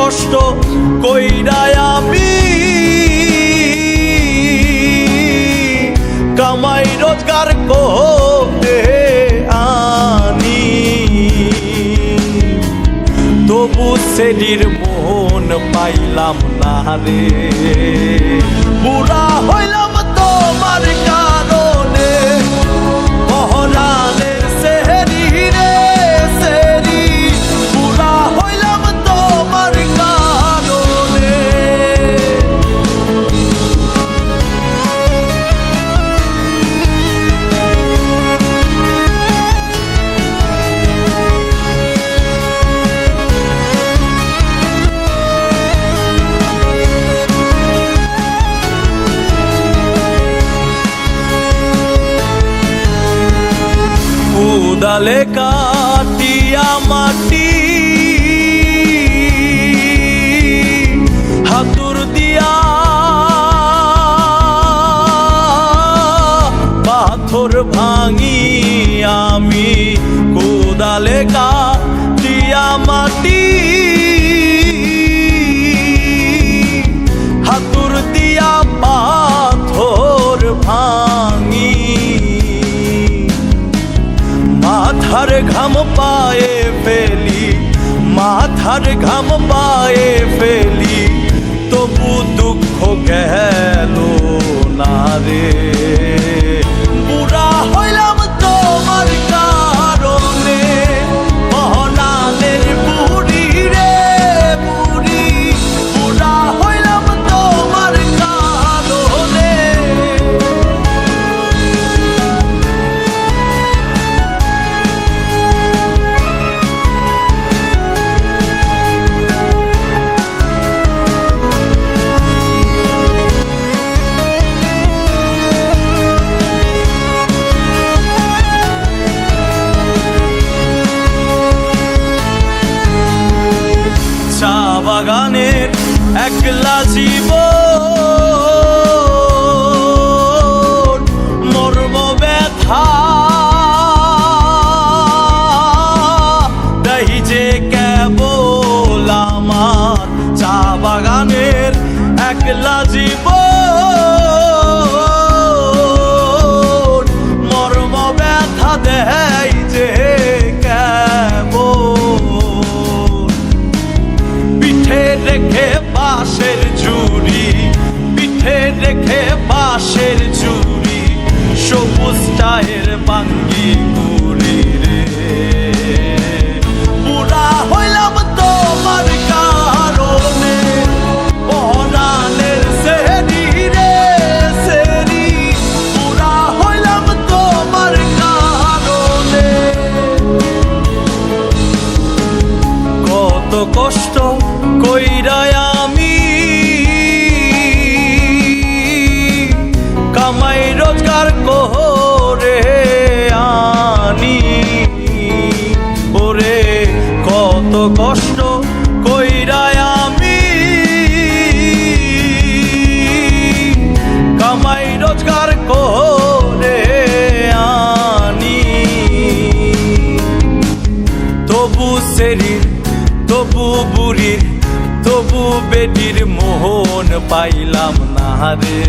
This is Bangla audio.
কষ্ট কইরা আমি কামাই রোজগার করে আনি, তবু সেদির মন পাইলাম না রে। বুড়া হইলাম তোমার কারণে, পহরানের সেহরি রে সেহরি, বুড়া হইলাম তোমার কারণে। উদালে কাটিয়া মাটি হাতুর দিয়া পাথর ভাঙি আমি, কোদালে কাটিয়া মাটি হাতুর দিয়া পাথর ভাঙি, মাথার ঘাম পায়ে ফেলি, মাথার ঘাম পায়ে ফেলি, তবু দুঃখ গেল না রে। বুড়া হইলাম তোমার কারণে, মহনানের বুড়ি রে বুড়ি, বুড়া হইলাম তোমার কারণে। চা বাগানের একলা জীবন, মর্ম ব্যথা দেহি যে কেবল আমার। চা বাগানের একলা জীবন, মর্ম ব্যথা দেয় যে কেবল। পিঠে রেখে বাঁশের ঝুড়ি, পিঠে রেখে বাঁশের ঝুড়ি, সবুজ চায়ের বাঙ্গি ঘুরি রে। বুড়া হইলাম তোমার কারণে, পহরানের সেহরি রে সেহরি, বুড়া হইলাম তোমার কারণে। কত কষ্ট কইরা আমি কামাই রোজগার করে আনি, ওরে কত কষ্ট কইরা আমি কামাই রোজগার করে আনি, তবু সেরির তবু বুড়ির তবু বেটির মোহন পাইলাম না রে।